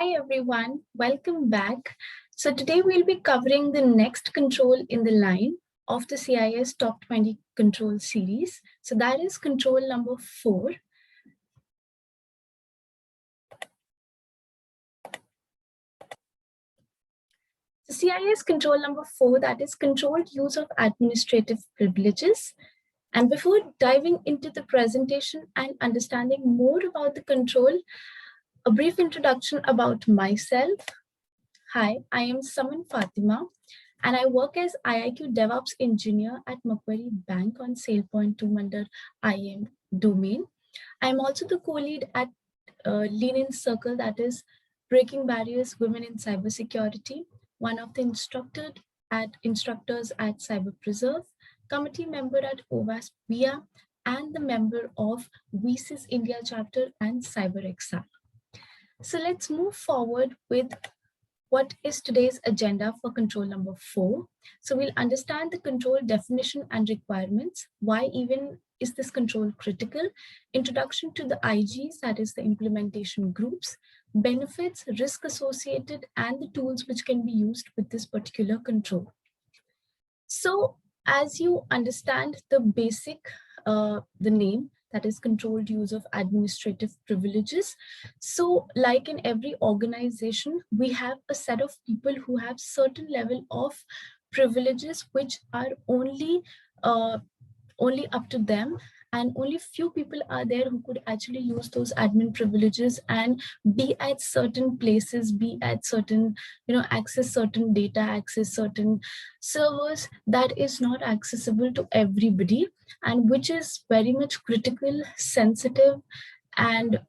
Hi everyone, welcome back. So today we'll be covering the next control in the line of the CIS Top 20 Control series. So that is control number 4. The CIS control number 4, that is controlled use of administrative privileges. And before diving into the presentation and understanding more about the control, a brief introduction about myself. Hi, I am Saman Fatima, and I work as IIQ DevOps engineer at Macquarie Bank on SailPoint 2 under IAM domain. I'm also the co-lead at Lean In Circle, that is Breaking Barriers Women in Cybersecurity, one of the instructors at Cyber Preserve, committee member at OWASP VIA, and the member of VCIS India chapter and CyberXR. So let's move forward with what is today's agenda for control number 4. So we'll understand the control definition and requirements. Why even is this control critical? Introduction to the IGs, that is the implementation groups, benefits, risk associated, and the tools which can be used with this particular control. So as you understand the basic, the name, that is controlled use of administrative privileges. So like in every organization, we have a set of people who have certain level of privileges which are only up to them, and only few people are there who could actually use those admin privileges and be at certain places, be at certain, access certain data, access certain servers that is not accessible to everybody, and which is very much critical, sensitive, and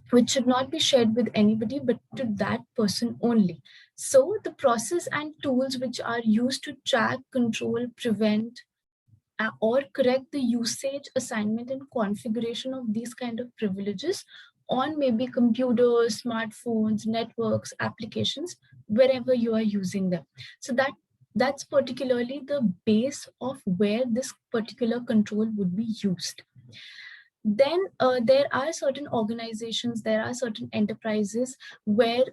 which should not be shared with anybody but to that person only. So the process and tools which are used to track, control, prevent, or correct the usage, assignment, and configuration of these kind of privileges on maybe computers, smartphones, networks, applications, wherever you are using them. So that's particularly the base of where this particular control would be used. Then there are certain organizations, there are certain enterprises where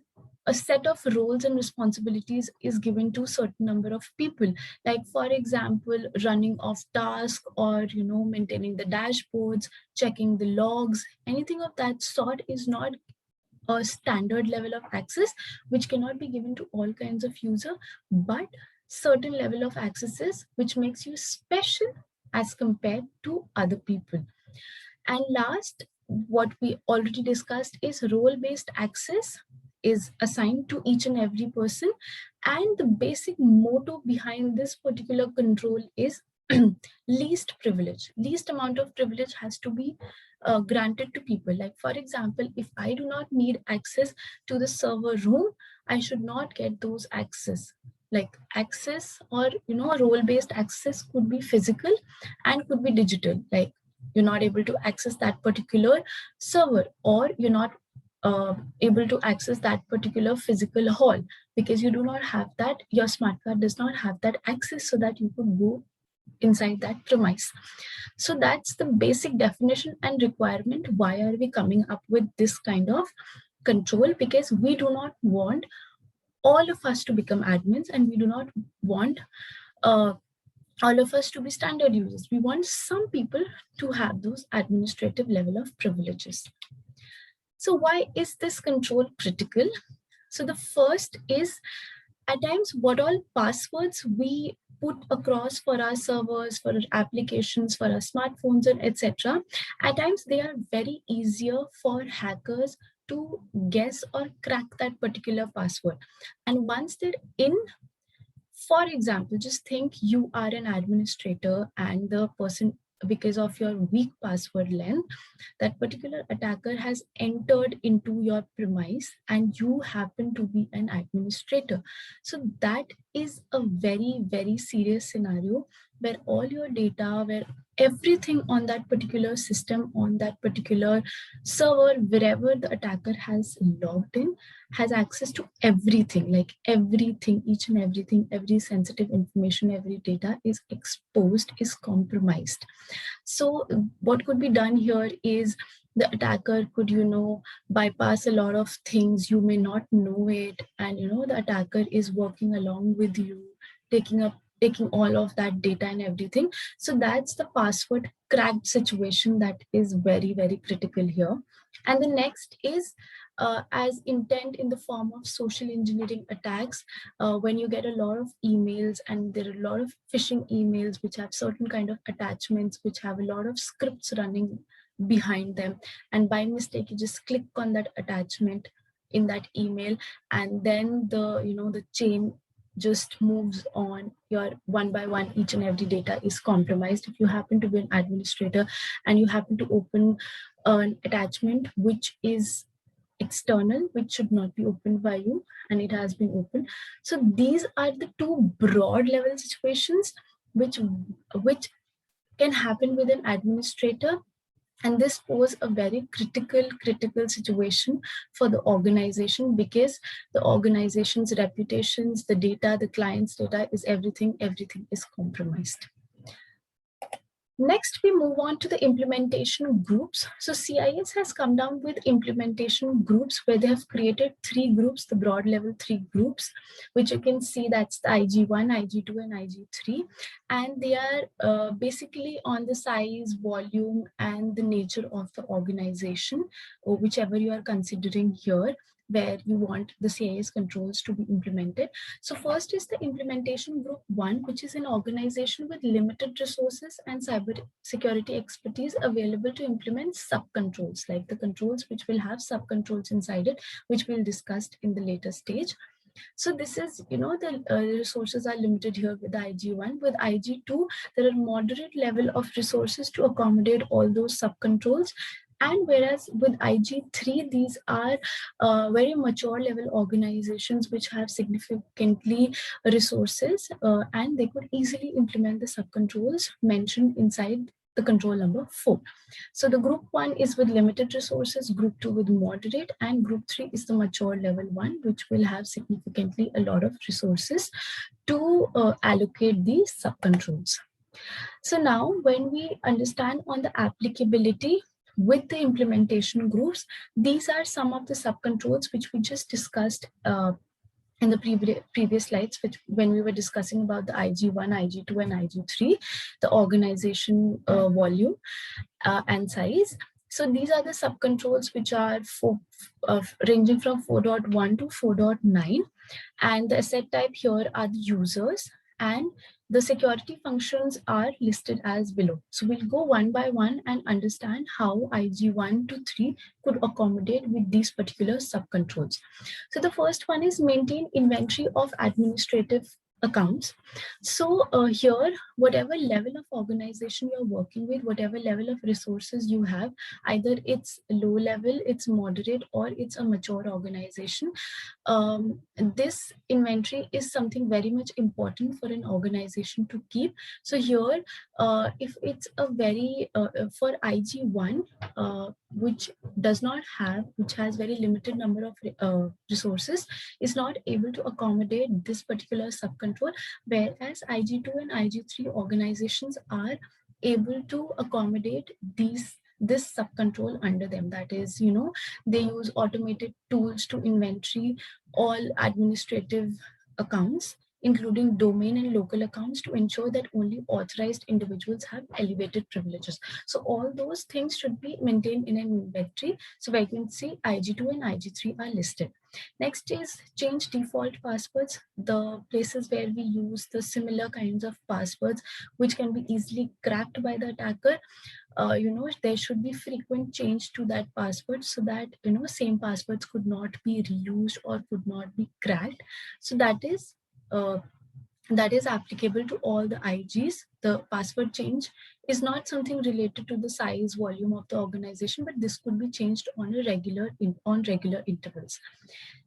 a set of roles and responsibilities is given to a certain number of people, like for example running of tasks, or maintaining the dashboards, checking the logs. Anything of that sort is not a standard level of access which cannot be given to all kinds of user, but certain level of accesses which makes you special as compared to other people. And last, what we already discussed is role-based access is assigned to each and every person. And the basic motto behind this particular control is least privilege. Least amount of privilege has to be granted to people. Like for example, if I do not need access to the server room, I should not get those access. Like access, or role-based access could be physical and could be digital. Like you're not able to access that particular server, or you're not able to access that particular physical hall because you do not have that, your smart card does not have that access so that you could go inside that premise. So that's the basic definition and requirement. Why are we coming up with this kind of control? Because we do not want all of us to become admins, and we do not want all of us to be standard users. We want some people to have those administrative level of privileges. So why is this control critical? So the first is, at times, what all passwords we put across for our servers, for our applications, for our smartphones, and etc. At times, they are very easier for hackers to guess or crack that particular password. And once they're in, for example, just think you are an administrator and the person, because of your weak password length, that particular attacker has entered into your premise and you happen to be an administrator. So that is a very, very serious scenario where all your data, where everything on that particular system, on that particular server, wherever the attacker has logged in, has access to everything, like everything, each and everything, every sensitive information, every data is exposed, is compromised. So what could be done here is The attacker could, bypass a lot of things. You may not know it, and the attacker is working along with you, taking all of that data and everything. So that's the password cracked situation that is very, very critical here. And the next is as intent in the form of social engineering attacks. When you get a lot of emails, and there are a lot of phishing emails which have certain kind of attachments, which have a lot of scripts running behind them, and by mistake you just click on that attachment in that email, and then the chain just moves on. Your one by one, each and every data is compromised. If you happen to be an administrator and you happen to open an attachment which is external, which should not be opened by you, and it has been opened. So these are the two broad level situations which can happen with an administrator, and this pose a very critical situation for the organization, because the organization's reputations, the data, the client's data is everything is compromised. Next, we move on to the implementation groups. So CIS has come down with implementation groups, where they have created 3 groups, the broad level 3 groups, which you can see, that's the IG1, IG2, and IG3. And they are basically on the size, volume, and the nature of the organization, or whichever you are considering here, where you want the CIS controls to be implemented. So first is the implementation group 1, which is an organization with limited resources and cyber security expertise available to implement sub-controls, like the controls which will have sub-controls inside it, which we'll discuss in the later stage. So this is, the resources are limited here with IG1. With IG2, there are moderate level of resources to accommodate all those sub-controls. And whereas with IG3, these are very mature level organizations which have significantly resources, and they could easily implement the sub-controls mentioned inside the control number 4. So the group 1 is with limited resources, group 2 with moderate, and group 3 is the mature level 1, which will have significantly a lot of resources to allocate these sub-controls. So now when we understand on the applicability with the implementation groups, these are some of the sub-controls which we just discussed in the previous slides, which when we were discussing about the IG1, IG2, and IG3, the organization volume and size. So these are the sub-controls which are ranging from 4.1 to 4.9, and the asset type here are the users, and the security functions are listed as below. So we'll go one by one and understand how IG1 to 3 could accommodate with these particular sub-controls. So the first one is maintain inventory of administrative accounts. So here, whatever level of organization you're working with, whatever level of resources you have, either it's low level, it's moderate, or it's a mature organization, this inventory is something very much important for an organization to keep. So here, if it's a very, for IG1, which has very limited number of resources, is not able to accommodate this particular sub-control, whereas IG2 and IG3 organizations are able to accommodate this sub-control under them. That is, they use automated tools to inventory all administrative accounts, including domain and local accounts, to ensure that only authorized individuals have elevated privileges. So all those things should be maintained in an inventory. So we can see IG2 and IG3 are listed. Next is change default passwords, the places where we use the similar kinds of passwords which can be easily cracked by the attacker. There should be frequent change to that password, so that same passwords could not be reused or could not be cracked. So that is applicable to all the IGs. The password change is not something related to the size, volume of the organization, but this could be changed on regular intervals.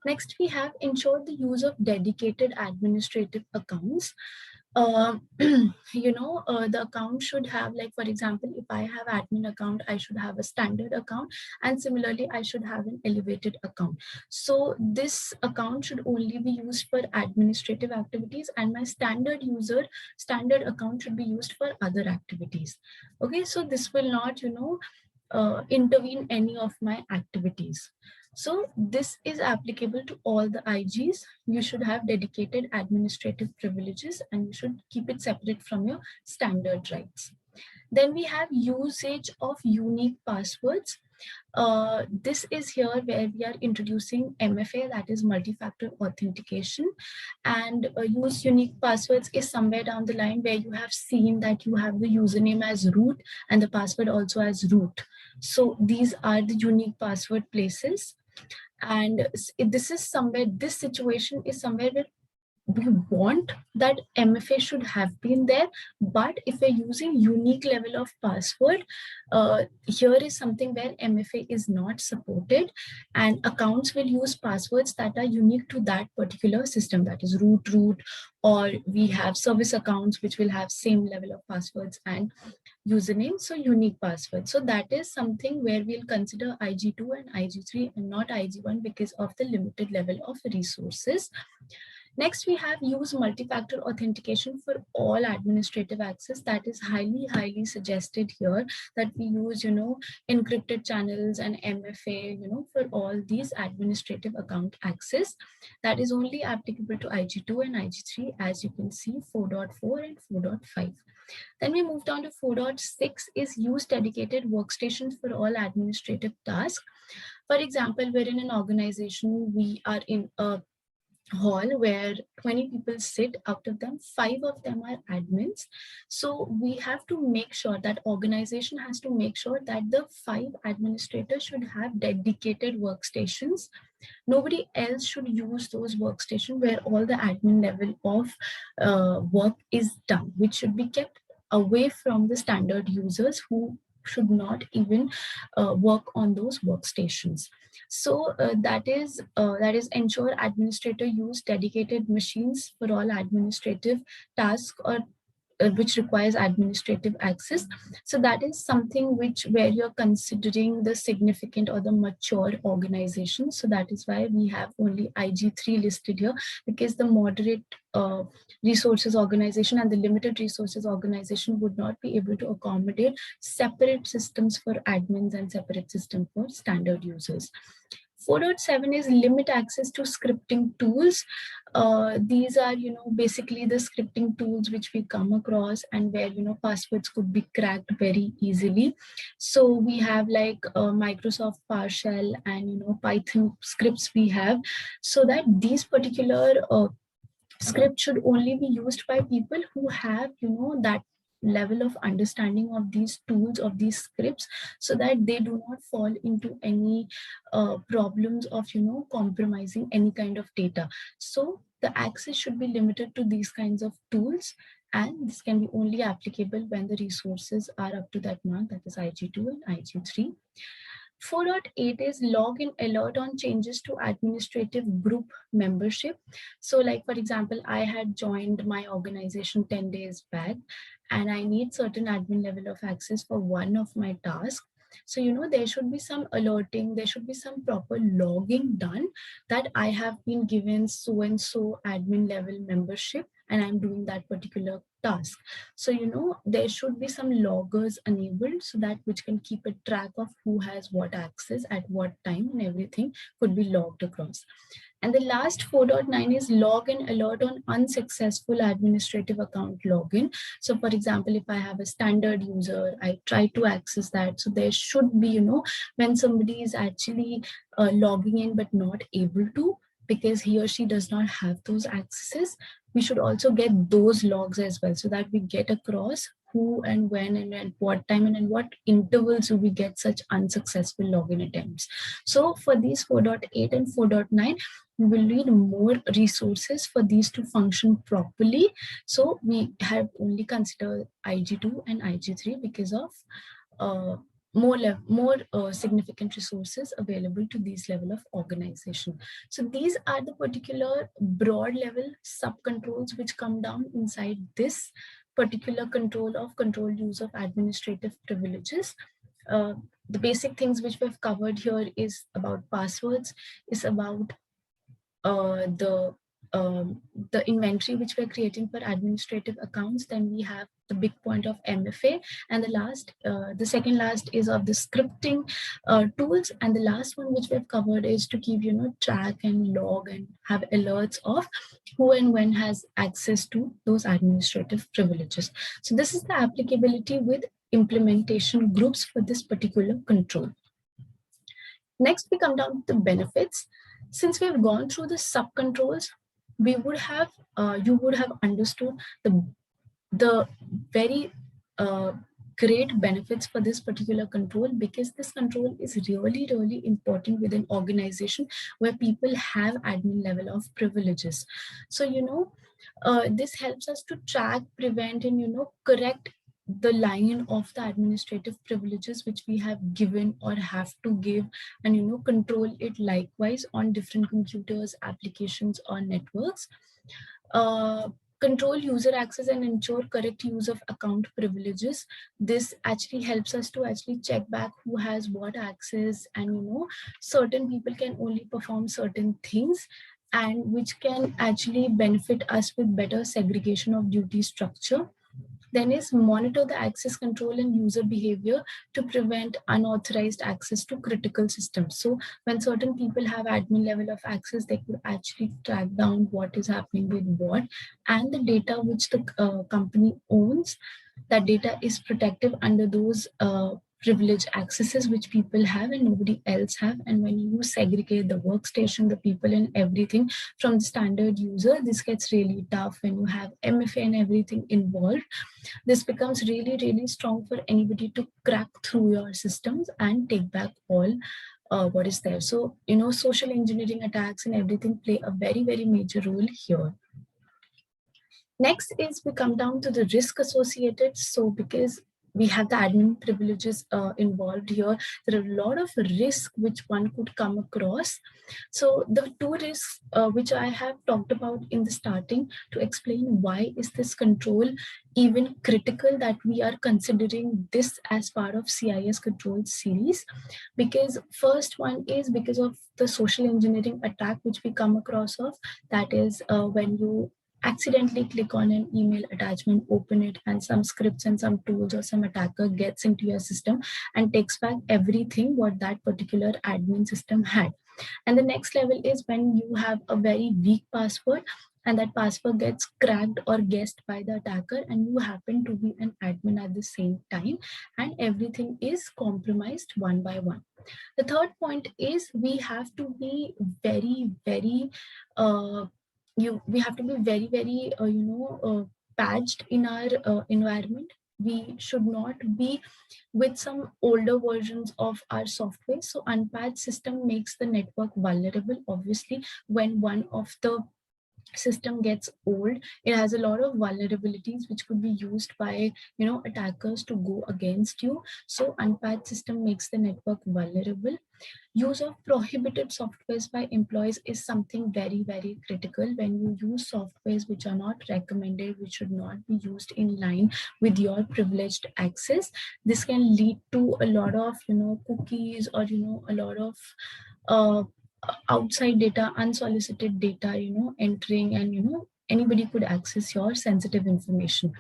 Next, we have ensure the use of dedicated administrative accounts. The account should have, like, for example, if I have admin account, I should have a standard account, and similarly I should have an elevated account. So this account should only be used for administrative activities, and my standard account should be used for other activities. Okay, so this will not intervene any of my activities. So this is applicable to all the IGs. You should have dedicated administrative privileges and you should keep it separate from your standard rights. Then we have usage of unique passwords. This is here where we are introducing MFA, that is multi-factor authentication, and use unique passwords is somewhere down the line where you have seen that you have the username as root and the password also as root. So these are the unique password places. And this is somewhere, this situation is somewhere where we want that MFA should have been there, but if we're using unique level of password, here is something where MFA is not supported, and accounts will use passwords that are unique to that particular system, that is root, or we have service accounts which will have same level of passwords and username, so unique password. So that is something where we'll consider IG2 and IG3 and not IG1 because of the limited level of resources. Next, we have use multi-factor authentication for all administrative access. That is highly suggested here, that we use, encrypted channels and MFA, for all these administrative account access. That is only applicable to IG2 and IG3, as you can see, 4.4 and 4.5. Then we moved on to 4.6 is use dedicated workstations for all administrative tasks. For example, we're in an organization, we are in a hall where 20 people sit, out of them 5 of them are admins. So we have to make sure, that organization has to make sure that the 5 administrators should have dedicated workstations. Nobody else should use those workstations where all the admin level of work is done, which should be kept away from the standard users who should not even work on those workstations. So that is ensure administrator use dedicated machines for all administrative tasks or which requires administrative access. So that is something where you're considering the significant or the mature organization. So that is why we have only IG3 listed here, because the moderate resources organization and the limited resources organization would not be able to accommodate separate systems for admins and separate system for standard users. 4.7 is limit access to scripting tools. These are, basically the scripting tools which we come across and where, passwords could be cracked very easily. So we have like Microsoft PowerShell and, Python scripts we have, so that these particular script should only be used by people who have, that level of understanding of these tools, of these scripts, so that they do not fall into any problems of, compromising any kind of data. So the access should be limited to these kinds of tools, and this can be only applicable when the resources are up to that mark, that is IG2 and IG3. 4.8 is log in alert on changes to administrative group membership. So like, for example, I had joined my organization 10 days back and I need certain admin level of access for one of my tasks. So, there should be some alerting, there should be some proper logging done that I have been given so and so admin level membership and I'm doing that particular task. So, there should be some loggers enabled, so that which can keep a track of who has what access at what time, and everything could be logged across. And the last 4.9 is log and alert on unsuccessful administrative account login. So for example, if I have a standard user, I try to access that. So there should be, when somebody is actually logging in but not able to, because he or she does not have those accesses, we should also get those logs as well, so that we get across who and when and at what time and in what intervals do we get such unsuccessful login attempts. So for these 4.8 and 4.9, we will need more resources for these to function properly. So we have only considered IG2 and IG3 because of more significant resources available to these level of organization. So these are the particular broad level sub-controls which come down inside this particular control use of administrative privileges. The basic things which we've covered here is about passwords, is about the the inventory which we're creating for administrative accounts. Then we have the big point of MFA, and the second last is of the scripting tools, and the last one which we've covered is to keep track and log and have alerts of who and when has access to those administrative privileges. So this is the applicability with implementation groups for this particular control. Next, we come down to the benefits. Since we have gone through the subcontrols, you would have understood the very great benefits for this particular control, because this control is really, really important within organization where people have admin level of privileges. So this helps us to track, prevent, and correct the line of the administrative privileges which we have given or have to give, and control it likewise on different computers, applications, or networks. Control user access and ensure correct use of account privileges. This actually helps us to actually check back who has what access, and certain people can only perform certain things, and which can actually benefit us with better segregation of duty structure. Then is monitor the access control and user behavior to prevent unauthorized access to critical systems. So when certain people have admin level of access, they could actually track down what is happening with what, and the data which the company owns, that data is protective under those privileged accesses which people have and nobody else have. And when you segregate the workstation, the people, and everything from the standard user, this gets really tough. When you have MFA and everything involved, this becomes really, really strong for anybody to crack through your systems and take back all what is there. So social engineering attacks and everything play a very, very major role here. Next is we come down to the risk associated. So because we have the admin privileges involved here, there are a lot of risks which one could come across. So the two risks which I have talked about in the starting to explain why is this control even critical that we are considering this as part of CIS control series. Because first one is because of the social engineering attack which we come across of, that is when you accidentally click on an email attachment, open it, and some scripts and some tools or some attacker gets into your system and takes back everything what that particular admin system had. And the next level is when you have a very weak password and that password gets cracked or guessed by the attacker, and you happen to be an admin at the same time, and everything is compromised one by one. The third point is we have to be very, very we have to be very, very patched in our environment. We should not be with some older versions of our software. So unpatched system makes the network vulnerable. Obviously, when one of the system gets old, it has a lot of vulnerabilities which could be used by attackers to go against you. So unpatched system makes the network vulnerable. Use of prohibited softwares by employees is something very, very critical. When you use softwares which are not recommended, which should not be used in line with your privileged access, this can lead to a lot of cookies, or a lot of uh, outside data, unsolicited data entering, and anybody could access your sensitive information.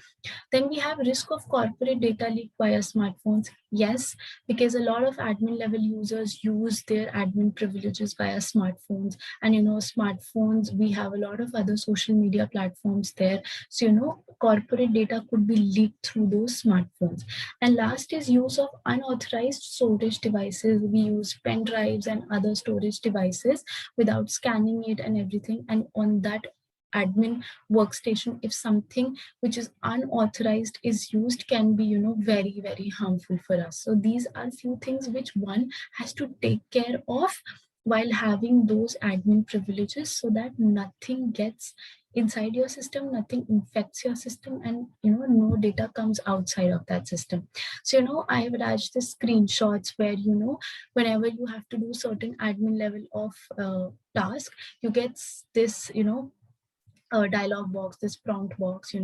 Then we have risk of corporate data leak via smartphones. Yes, because a lot of admin level users use their admin privileges via smartphones, and smartphones, we have a lot of other social media platforms there. So corporate data could be leaked through those smartphones. And last is use of unauthorized storage devices. We use pen drives and other storage devices without scanning it and everything, and on that admin workstation, if something which is unauthorized is used, can be very, very harmful for us. So these are few things which one has to take care of while having those admin privileges, so that nothing gets inside your system, nothing infects your system, and no data comes outside of that system. So I have attached the screenshots where whenever you have to do certain admin level of task, you get this dialog box, this prompt box,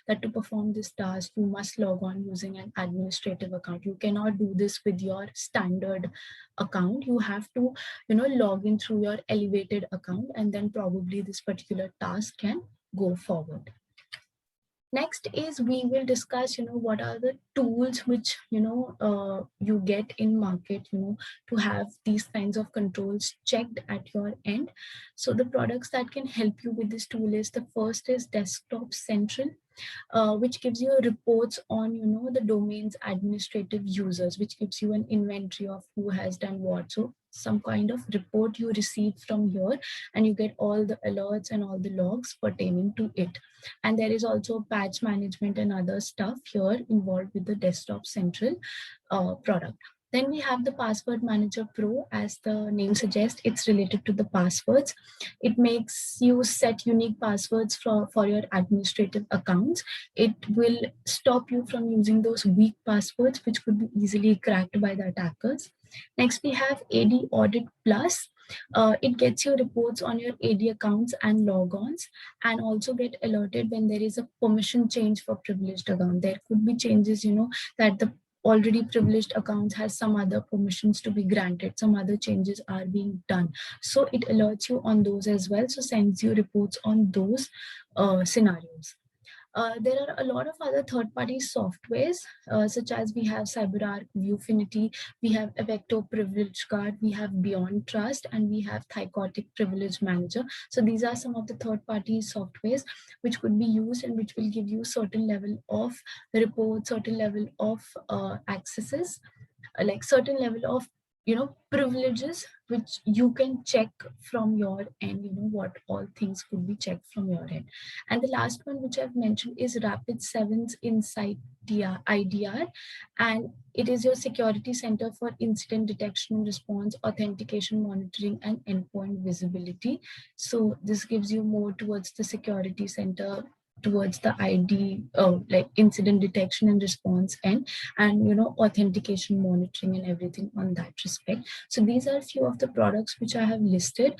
that to perform this task, you must log on using an administrative account. You cannot do this with your standard account. You have to, log in through your elevated account, and then probably this particular task can go forward. Next is we will discuss, what are the tools which, you get in market, to have these kinds of controls checked at your end. So the products that can help you with this tool is, the first is Desktop Central, which gives you reports on, the domain's administrative users, which gives you an inventory of who has done what. So some kind of report you receive from here, and you get all the alerts and all the logs pertaining to it. And there is also patch management and other stuff here involved with the Desktop Central product. Then we have the Password Manager Pro. As the name suggests, it's related to the passwords. It makes you set unique passwords for your administrative accounts. It will stop you from using those weak passwords, which could be easily cracked by the attackers. Next, we have AD Audit Plus. It gets you reports on your AD accounts and logons, and also get alerted when there is a permission change for privileged account. There could be changes, that the already privileged accounts has some other permissions to be granted, some other changes are being done. So it alerts you on those as well. So sends you reports on those scenarios. There are a lot of other third-party softwares, such as we have CyberArk, Viewfinity, we have Avecto Privilege Guard, we have Beyond Trust, and we have Thycotic Privilege Manager. So these are some of the third-party softwares which could be used and which will give you certain level of reports, certain level of accesses, like certain level of privileges, which you can check from your end, what all things could be checked from your end. And the last one which I've mentioned is Rapid7's Insight IDR, and it is your security center for incident detection and response, authentication monitoring, and endpoint visibility. So this gives you more towards the security center, towards the ID, like incident detection and response and authentication monitoring and everything on that respect. So these are a few of the products which I have listed,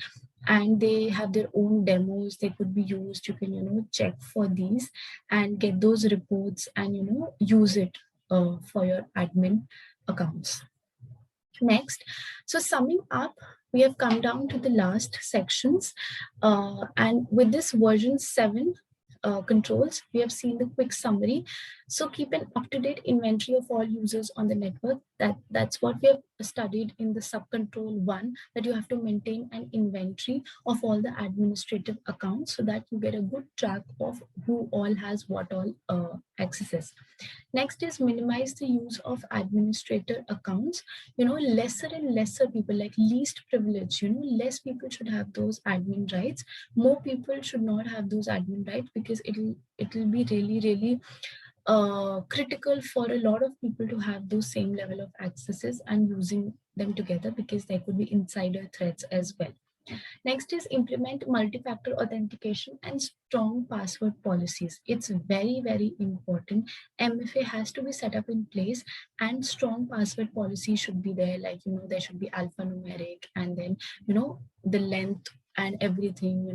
and they have their own demos. They could be used. You can check for these and get those reports and use it for your admin accounts. Next, so summing up, we have come down to the last sections, and with this version 7 controls, we have seen the quick summary. So keep an up-to-date inventory of all users on the network. That's what we have studied in the subcontrol 1, that you have to maintain an inventory of all the administrative accounts so that you get a good track of who all has what all accesses. Next is minimize the use of administrator accounts. Lesser and lesser people, like least privilege, less people should have those admin rights. More people should not have those admin rights, because it'll be really critical for a lot of people to have those same level of accesses and using them together, because there could be insider threats as well. Next is implement multi-factor authentication and strong password policies. It's very important. MFA has to be set up in place, and strong password policy should be there. Like, there should be alphanumeric, and then, the length and everything.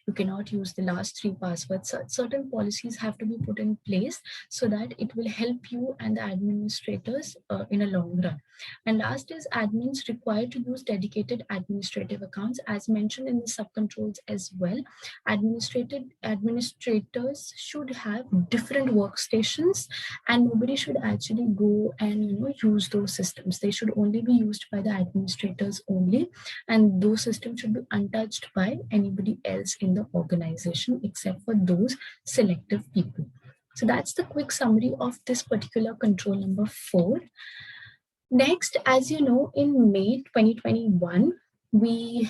You cannot use the last 3 passwords. So certain policies have to be put in place so that it will help you and the administrators in a long run. And last is admins required to use dedicated administrative accounts, as mentioned in the subcontrols as well. Administrators should have different workstations, and nobody should actually go and use those systems. They should only be used by the administrators only, and those systems should be untouched by anybody else in the organization except for those selective people. So that's the quick summary of this particular control number 4. Next, as you know, in May 2021, we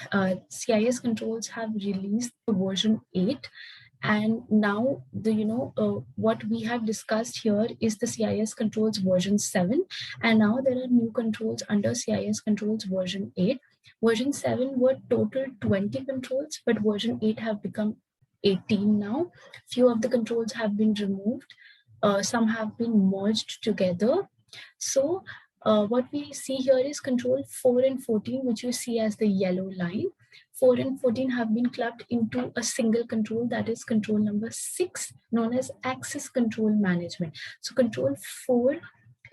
CIS controls have released the version 8, and now the what we have discussed here is the CIS controls version 7, and now there are new controls under CIS controls version 8. Version 7 were total 20 controls, but version 8 have become 18 now. Few of the controls have been removed, some have been merged together. So what we see here is control 4 and 14, which you see as the yellow line. 4 and 14 have been clubbed into a single control, that is control number 6, known as access control management. So control 4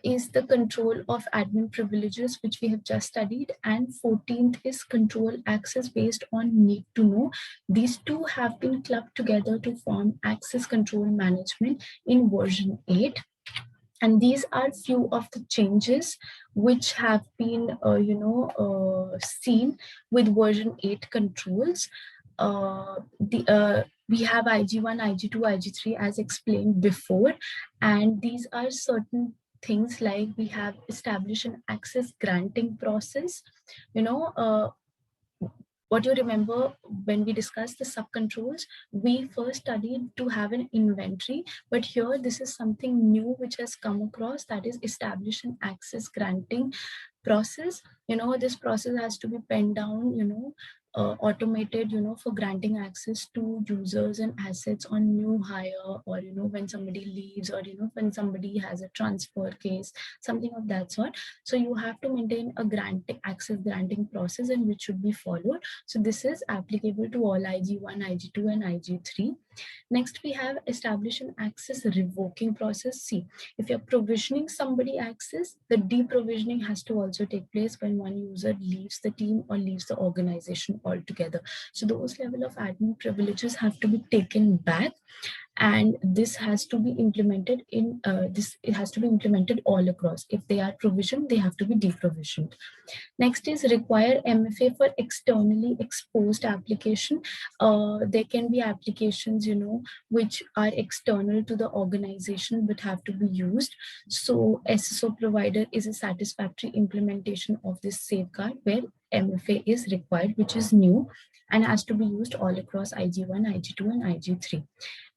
is the control of admin privileges, which we have just studied, and 14th is control access based on need to know. These two have been clubbed together to form access control management in version 8. And these are few of the changes which have been seen with version 8 controls. We have IG1, IG2, IG3 as explained before, and these are certain things like we have established an access granting process. What you remember when we discussed the subcontrols, we first studied to have an inventory, but here this is something new which has come across, that is establish an access granting process. This process has to be penned down, automated, for granting access to users and assets on new hire, or when somebody leaves, or when somebody has a transfer case, something of that sort. So you have to maintain a access granting process, and which should be followed. So this is applicable to all IG1, IG2, and IG3. Next, we have establish an access revoking process. See, if you're provisioning somebody access, the deprovisioning has to also take place when one user leaves the team or leaves the organization altogether. So those level of admin privileges have to be taken back, and this has to be implemented it has to be implemented all across. If they are provisioned, they have to be deprovisioned. Next is require MFA for externally exposed application. There can be applications, which are external to the organization but have to be used. So SSO provider is a satisfactory implementation of this safeguard where MFA is required, which is new and has to be used all across IG1, IG2, and IG3.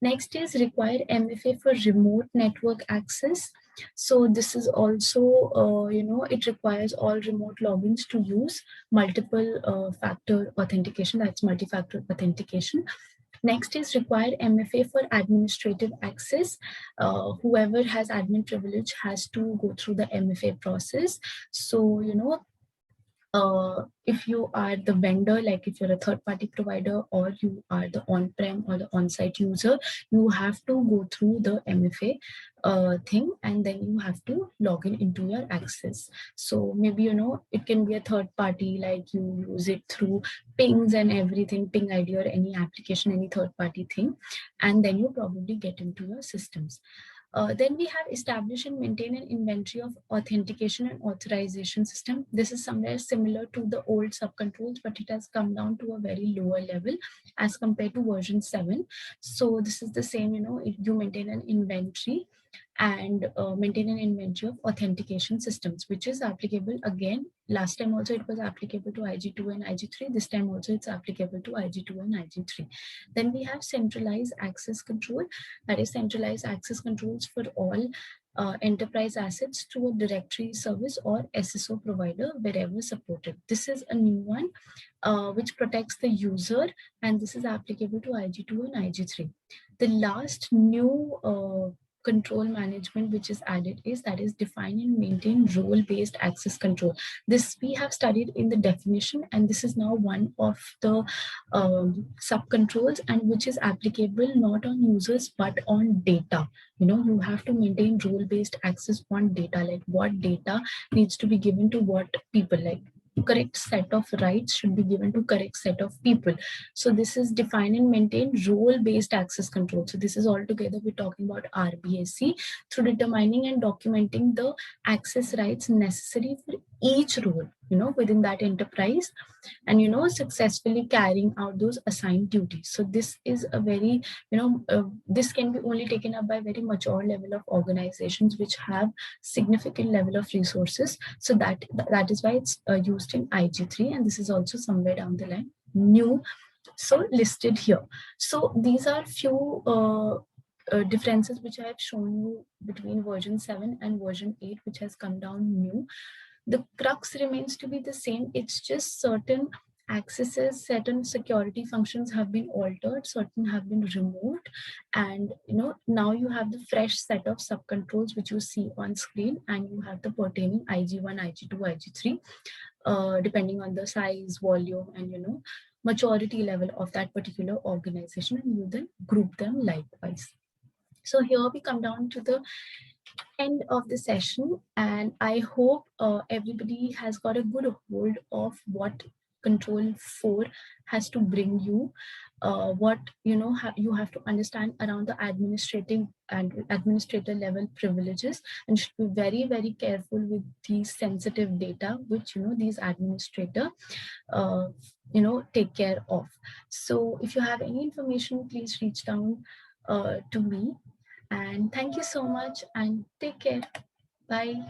Next is require MFA for remote network access. So this is also, it requires all remote logins to use multiple factor authentication, that's multi-factor authentication. Next is require MFA for administrative access. Whoever has admin privilege has to go through the MFA process. So, if you are the vendor, like if you're a third-party provider or you are the on-prem or the on-site user, you have to go through the MFA thing, and then you have to log in into your access. So maybe, it can be a third party, like you use it through pings and everything, ping ID or any application, any third-party thing, and then you probably get into your systems. Then we have establish and maintain an inventory of authentication and authorization system. This is somewhere similar to the old subcontrols, but it has come down to a very lower level as compared to version 7. So this is the same, you maintain an inventory and maintain an inventory of authentication systems, which is applicable again. Last time also it was applicable to IG2 and IG3. This time also it's applicable to IG2 and IG3. Then we have centralized access control, that is centralized access controls for all enterprise assets through a directory service or SSO provider wherever supported. This is a new one which protects the user, and this is applicable to IG2 and IG3. The last new control management which is added is, that is define and maintain role-based access control. This we have studied in the definition, and this is now one of the subcontrols, and which is applicable not on users but on data. You have to maintain role-based access on data, like what data needs to be given to what people, like correct set of rights should be given to correct set of people. So this is define and maintain role-based access control. So this is all together we're talking about RBAC, through determining and documenting the access rights necessary for each role, within that enterprise, and successfully carrying out those assigned duties. So this is a very, this can be only taken up by very mature level of organizations which have significant level of resources. So that is why it's used in IG3, and this is also somewhere down the line new, so listed here. So these are few differences which I have shown you between version 7 and version 8, which has come down new. The crux remains to be the same. It's just certain accesses, certain security functions have been altered, certain have been removed, and now you have the fresh set of subcontrols which you see on screen, and you have the pertaining IG1, IG2, IG3. depending on the size, volume, and maturity level of that particular organization, and you then group them likewise. So here we come down to the end of the session, and I hope everybody has got a good hold of what control 4 has to bring you, what you have to understand around the administrative and administrator level privileges, and should be very very careful with these sensitive data which these administrator uh, take care of. So if you have any information, please reach down to me, and thank you so much and take care. Bye.